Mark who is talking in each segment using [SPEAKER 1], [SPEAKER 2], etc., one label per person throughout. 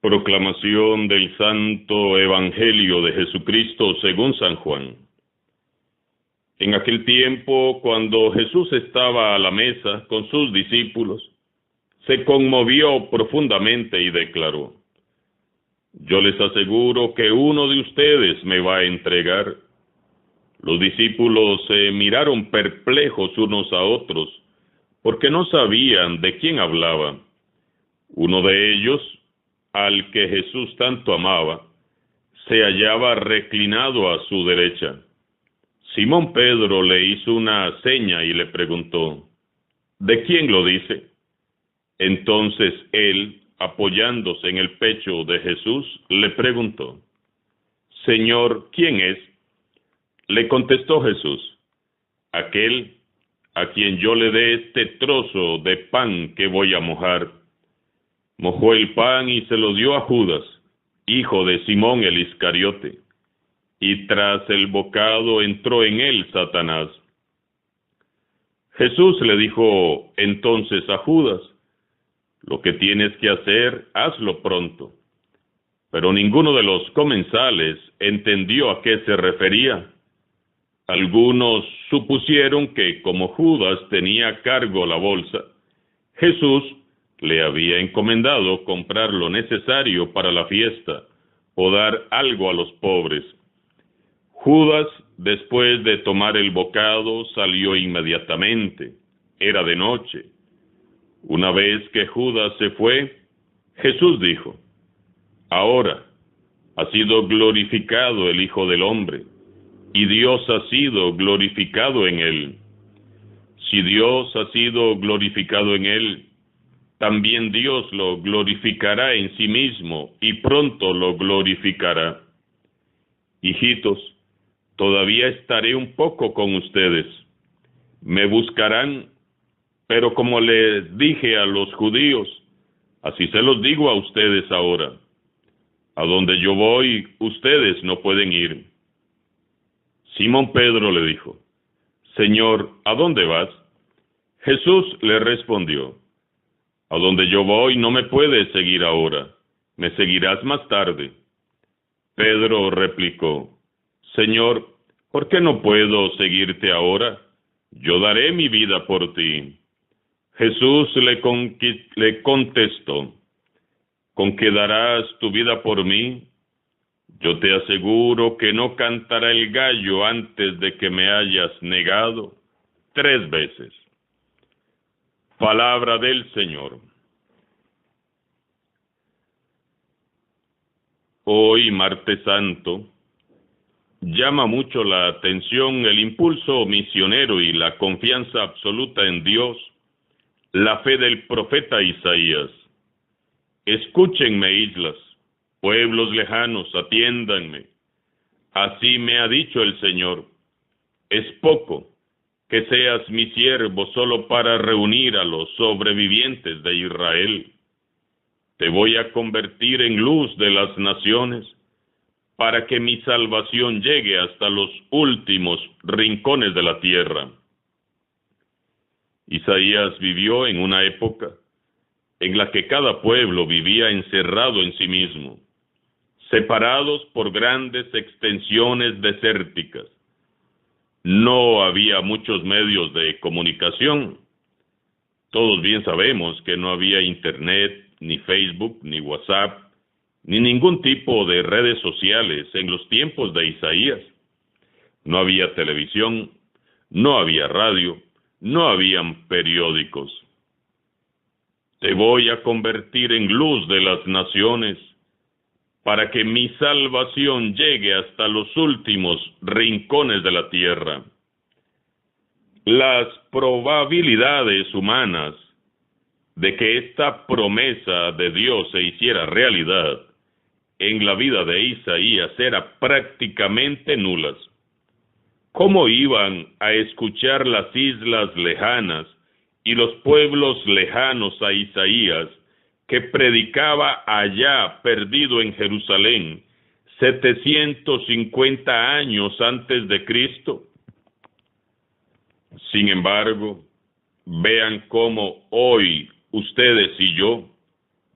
[SPEAKER 1] Proclamación del Santo Evangelio de Jesucristo según San Juan. En aquel tiempo, cuando Jesús estaba a la mesa con sus discípulos, se conmovió profundamente y declaró: Yo les aseguro que uno de ustedes me va a entregar. Los discípulos se miraron perplejos unos a otros, porque no sabían de quién hablaba. Uno de ellos, al que Jesús tanto amaba, se hallaba reclinado a su derecha. Simón Pedro le hizo una seña y le preguntó: ¿De quién lo dice? Entonces él, apoyándose en el pecho de Jesús, le preguntó: Señor, ¿quién es? Le contestó Jesús: aquel a quien yo le dé este trozo de pan que voy a mojar. Mojó el pan y se lo dio a Judas, hijo de Simón el Iscariote, y tras el bocado entró en él Satanás. Jesús le dijo entonces a Judas: lo que tienes que hacer, hazlo pronto. Pero ninguno de los comensales entendió a qué se refería. Algunos supusieron que, como Judas tenía a cargo la bolsa, Jesús le había encomendado comprar lo necesario para la fiesta o dar algo a los pobres. Judas, después de tomar el bocado, salió inmediatamente. Era de noche. Una vez que Judas se fue, Jesús dijo: Ahora ha sido glorificado el Hijo del Hombre, y Dios ha sido glorificado en él. Si Dios ha sido glorificado en él, también Dios lo glorificará en sí mismo, y pronto lo glorificará. Hijitos, todavía estaré un poco con ustedes. Me buscarán, pero como les dije a los judíos, así se los digo a ustedes ahora: a donde yo voy, ustedes no pueden ir. Simón Pedro le dijo: Señor, ¿a dónde vas? Jesús le respondió: a donde yo voy no me puedes seguir ahora, me seguirás más tarde. Pedro replicó: Señor, ¿por qué no puedo seguirte ahora? Yo daré mi vida por ti. Jesús le contestó: ¿con qué darás tu vida por mí? Yo te aseguro que no cantará el gallo antes de que me hayas negado 3 veces. Palabra del Señor. Hoy, Martes Santo, llama mucho la atención el impulso misionero y la confianza absoluta en Dios, la fe del profeta Isaías. Escúchenme, islas, pueblos lejanos, atiéndanme. Así me ha dicho el Señor: es poco que seas mi siervo solo para reunir a los sobrevivientes de Israel. Te voy a convertir en luz de las naciones, para que mi salvación llegue hasta los últimos rincones de la tierra. Isaías vivió en una época en la que cada pueblo vivía encerrado en sí mismo, separados por grandes extensiones desérticas. No había muchos medios de comunicación. Todos bien sabemos que no había Internet, ni Facebook, ni WhatsApp, ni ningún tipo de redes sociales en los tiempos de Isaías. No había televisión, no había radio, no habían periódicos. Te voy a convertir en luz de las naciones, para que mi salvación llegue hasta los últimos rincones de la tierra. Las probabilidades humanas de que esta promesa de Dios se hiciera realidad en la vida de Isaías eran prácticamente nulas. ¿Cómo iban a escuchar las islas lejanas y los pueblos lejanos a Isaías, que predicaba allá perdido en Jerusalén 750 años antes de Cristo? Sin embargo, vean cómo hoy ustedes y yo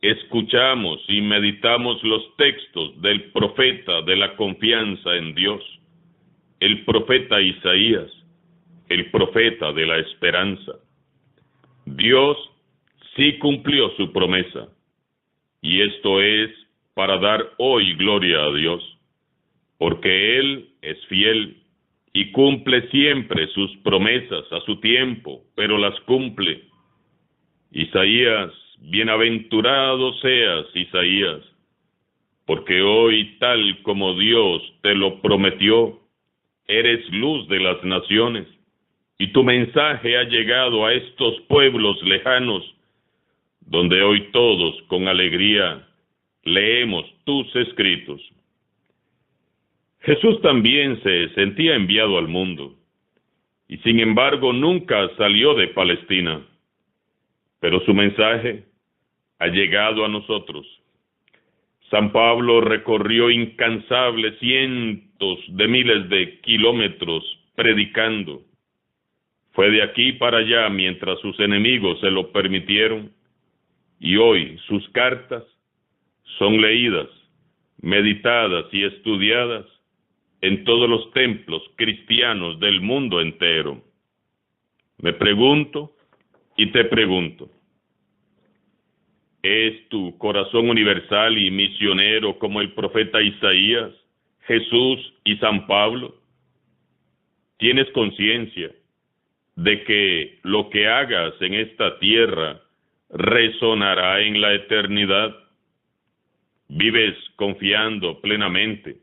[SPEAKER 1] escuchamos y meditamos los textos del profeta de la confianza en Dios, el profeta Isaías, el profeta de la esperanza. Dios sí cumplió su promesa, y esto es para dar hoy gloria a Dios, porque Él es fiel y cumple siempre sus promesas a su tiempo, pero las cumple. Isaías, bienaventurado seas, Isaías, porque hoy, tal como Dios te lo prometió, eres luz de las naciones, y tu mensaje ha llegado a estos pueblos lejanos, donde hoy todos con alegría leemos tus escritos. Jesús también se sentía enviado al mundo, y sin embargo nunca salió de Palestina, pero su mensaje ha llegado a nosotros. San Pablo recorrió incansables cientos de miles de kilómetros predicando. Fue de aquí para allá mientras sus enemigos se lo permitieron, y hoy sus cartas son leídas, meditadas y estudiadas en todos los templos cristianos del mundo entero. Me pregunto y te pregunto, ¿es tu corazón universal y misionero como el profeta Isaías, Jesús y San Pablo? ¿Tienes conciencia de que lo que hagas en esta tierra resonará en la eternidad? ¿Vives confiando plenamente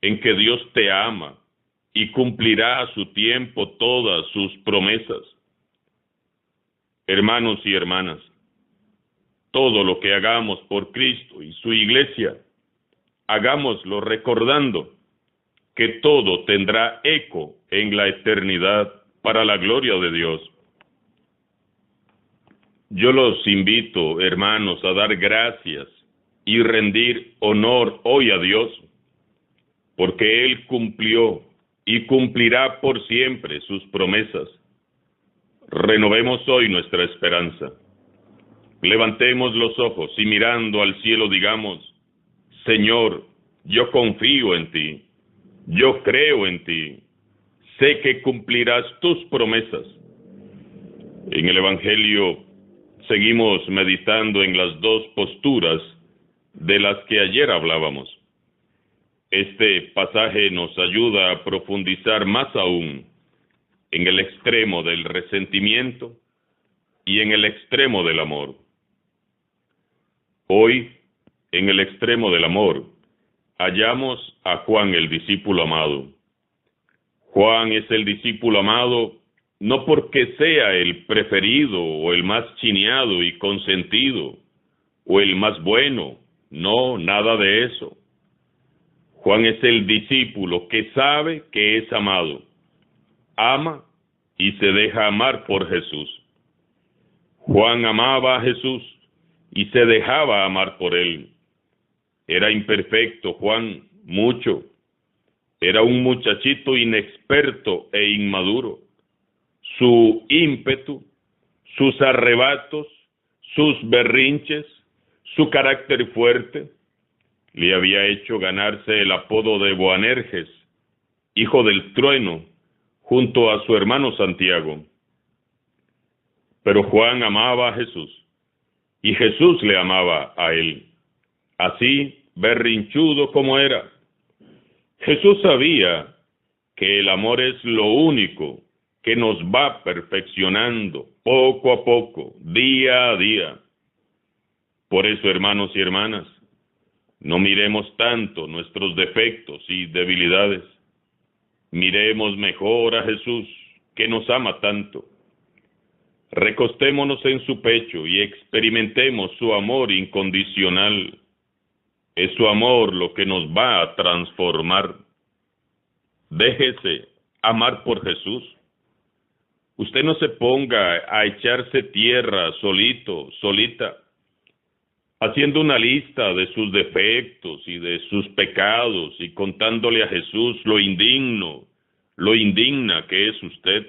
[SPEAKER 1] en que Dios te ama y cumplirá a su tiempo todas sus promesas? Hermanos y hermanas, todo lo que hagamos por Cristo y su iglesia, hagámoslo recordando que todo tendrá eco en la eternidad para la gloria de Dios. Yo los invito, hermanos, a dar gracias y rendir honor hoy a Dios, porque Él cumplió y cumplirá por siempre sus promesas. Renovemos hoy nuestra esperanza. Levantemos los ojos y mirando al cielo digamos, Señor, yo confío en ti, yo creo en ti, sé que cumplirás tus promesas. En el Evangelio seguimos meditando en las dos posturas de las que ayer hablábamos. Este pasaje nos ayuda a profundizar más aún en el extremo del resentimiento y en el extremo del amor. Hoy, en el extremo del amor, hallamos a Juan el discípulo amado. Juan es el discípulo amado no porque sea el preferido o el más chineado y consentido o el más bueno, no, nada de eso. Juan es el discípulo que sabe que es amado, ama y se deja amar por Jesús. Juan amaba a Jesús y se dejaba amar por él. Era imperfecto Juan, mucho. Era un muchachito inexperto e inmaduro. Su ímpetu, sus arrebatos, sus berrinches, su carácter fuerte, le había hecho ganarse el apodo de Boanerges, hijo del trueno, junto a su hermano Santiago. Pero Juan amaba a Jesús, y Jesús le amaba a él, así berrinchudo como era. Jesús sabía que el amor es lo único que nos va perfeccionando poco a poco, día a día. Por eso, hermanos y hermanas, no miremos tanto nuestros defectos y debilidades. Miremos mejor a Jesús, que nos ama tanto. Recostémonos en su pecho y experimentemos su amor incondicional. Es su amor lo que nos va a transformar. Déjese amar por Jesús. Usted no se ponga a echarse tierra solito, solita, haciendo una lista de sus defectos y de sus pecados y contándole a Jesús lo indigna que es usted.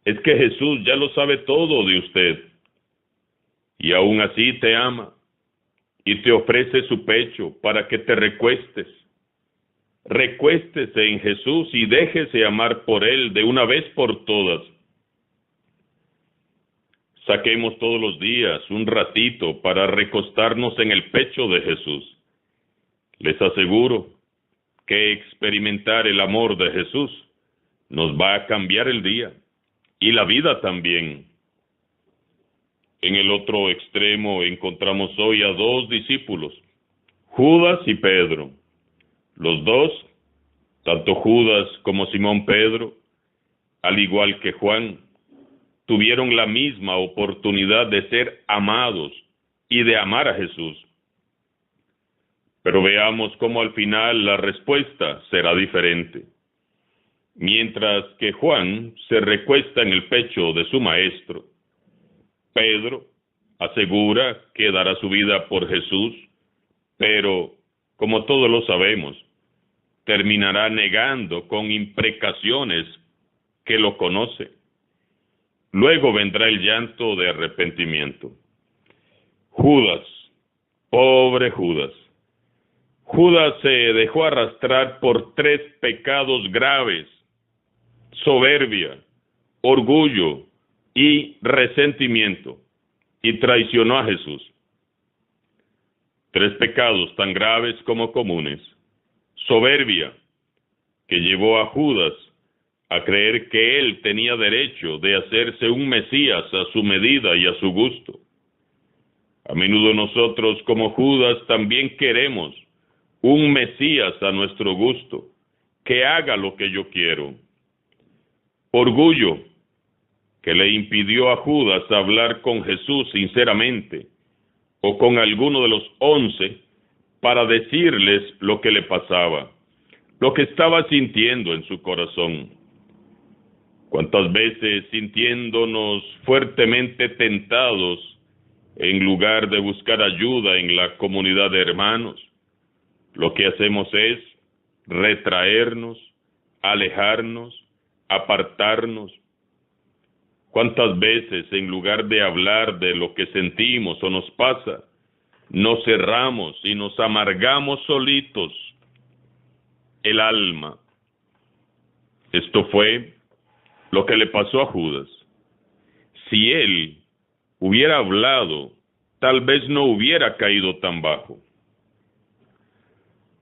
[SPEAKER 1] Es que Jesús ya lo sabe todo de usted y aún así te ama y te ofrece su pecho para que te recuestes. Recuéstese en Jesús y déjese amar por Él de una vez por todas. Saquemos todos los días un ratito para recostarnos en el pecho de Jesús. Les aseguro que experimentar el amor de Jesús nos va a cambiar el día y la vida también. En el otro extremo encontramos hoy a dos discípulos, Judas y Pedro. Los dos, tanto Judas como Simón Pedro, al igual que Juan, tuvieron la misma oportunidad de ser amados y de amar a Jesús. Pero veamos cómo al final la respuesta será diferente. Mientras que Juan se recuesta en el pecho de su maestro, Pedro asegura que dará su vida por Jesús, pero, como todos lo sabemos, terminará negando con imprecaciones que lo conoce. Luego vendrá el llanto de arrepentimiento. Judas, pobre Judas. Judas se dejó arrastrar por 3 pecados graves: soberbia, orgullo y resentimiento, y traicionó a Jesús. 3 pecados tan graves como comunes. Soberbia, que llevó a Judas a creer que él tenía derecho de hacerse un Mesías a su medida y a su gusto. A menudo nosotros, como Judas, también queremos un Mesías a nuestro gusto, que haga lo que yo quiero. Orgullo, que le impidió a Judas hablar con Jesús sinceramente, o con alguno de los 11, para decirles lo que le pasaba, lo que estaba sintiendo en su corazón. ¿Cuántas veces, sintiéndonos fuertemente tentados, en lugar de buscar ayuda en la comunidad de hermanos, lo que hacemos es retraernos, alejarnos, apartarnos? ¿Cuántas veces, en lugar de hablar de lo que sentimos o nos pasa, nos cerramos y nos amargamos solitos el alma? Esto fue lo que le pasó a Judas. Si él hubiera hablado, tal vez no hubiera caído tan bajo.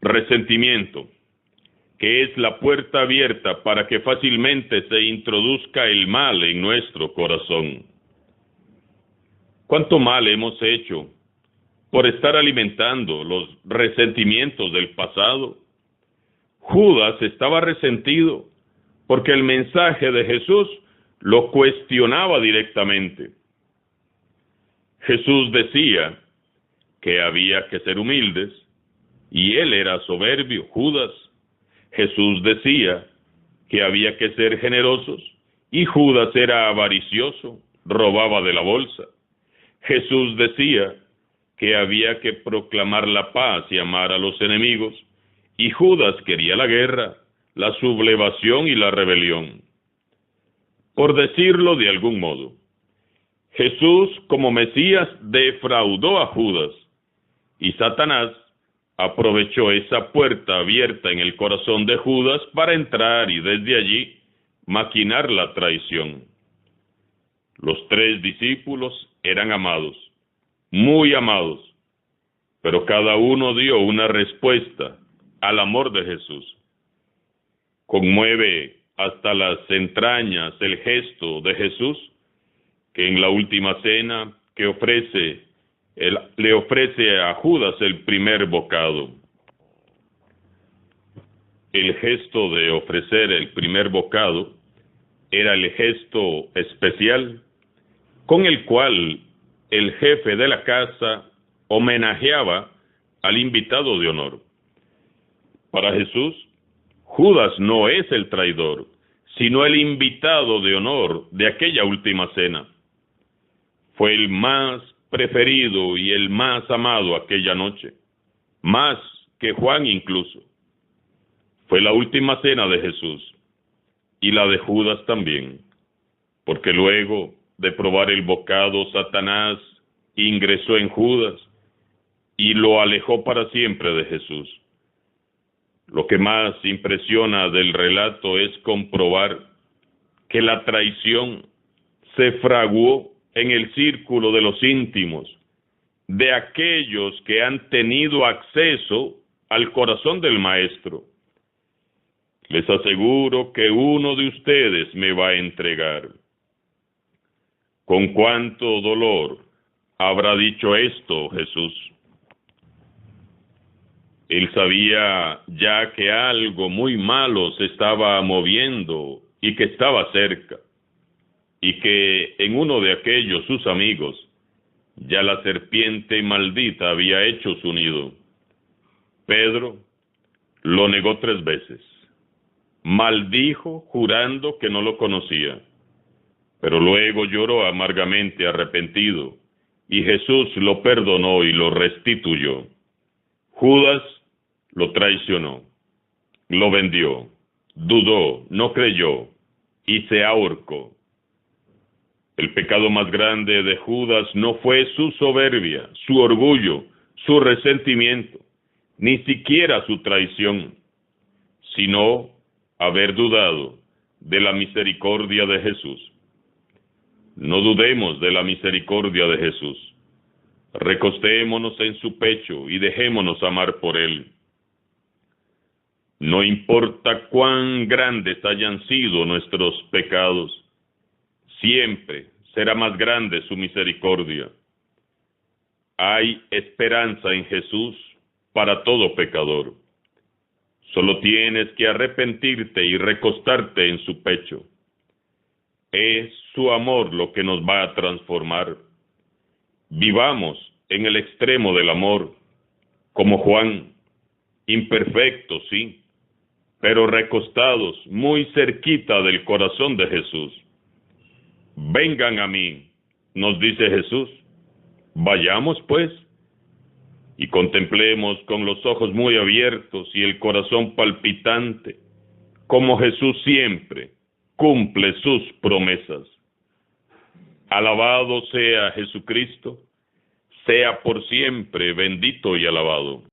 [SPEAKER 1] Resentimiento, que es la puerta abierta para que fácilmente se introduzca el mal en nuestro corazón. ¿Cuánto mal hemos hecho por estar alimentando los resentimientos del pasado? Judas estaba resentido porque el mensaje de Jesús lo cuestionaba directamente. Jesús decía que había que ser humildes y él era soberbio, Judas. Jesús decía que había que ser generosos y Judas era avaricioso, robaba de la bolsa. Jesús decía que había que proclamar la paz y amar a los enemigos, y Judas quería la guerra, la sublevación y la rebelión. Por decirlo de algún modo, Jesús como Mesías defraudó a Judas, y Satanás aprovechó esa puerta abierta en el corazón de Judas para entrar y desde allí maquinar la traición. Los 3 discípulos eran amados, muy amados, pero cada uno dio una respuesta al amor de Jesús. Conmueve hasta las entrañas el gesto de Jesús, que en la última cena que le ofrece a Judas el primer bocado. El gesto de ofrecer el primer bocado era el gesto especial con el cual el jefe de la casa homenajeaba al invitado de honor. Para Jesús, Judas no es el traidor, sino el invitado de honor de aquella última cena. Fue el más preferido y el más amado aquella noche, más que Juan incluso. Fue la última cena de Jesús, y la de Judas también, porque luego de probar el bocado, Satanás ingresó en Judas, y lo alejó para siempre de Jesús. Lo que más impresiona del relato es comprobar que la traición se fraguó en el círculo de los íntimos, de aquellos que han tenido acceso al corazón del Maestro. Les aseguro que uno de ustedes me va a entregar. ¿Con cuánto dolor habrá dicho esto Jesús? Él sabía ya que algo muy malo se estaba moviendo y que estaba cerca, y que en uno de aquellos sus amigos ya la serpiente maldita había hecho su nido. Pedro lo negó 3 veces. Maldijo jurando que no lo conocía, pero luego lloró amargamente arrepentido, y Jesús lo perdonó y lo restituyó. Judas lo traicionó, lo vendió, dudó, no creyó y se ahorcó. El pecado más grande de Judas no fue su soberbia, su orgullo, su resentimiento, ni siquiera su traición, sino haber dudado de la misericordia de Jesús. No dudemos de la misericordia de Jesús. Recostémonos en su pecho y dejémonos amar por Él. No importa cuán grandes hayan sido nuestros pecados, siempre será más grande su misericordia. Hay esperanza en Jesús para todo pecador. Solo tienes que arrepentirte y recostarte en su pecho. Es su amor lo que nos va a transformar. Vivamos en el extremo del amor, como Juan, imperfectos, sí, pero recostados muy cerquita del corazón de Jesús. Vengan a mí, nos dice Jesús. Vayamos pues, y contemplemos con los ojos muy abiertos y el corazón palpitante, como Jesús siempre cumple sus promesas. Alabado sea Jesucristo, sea por siempre bendito y alabado.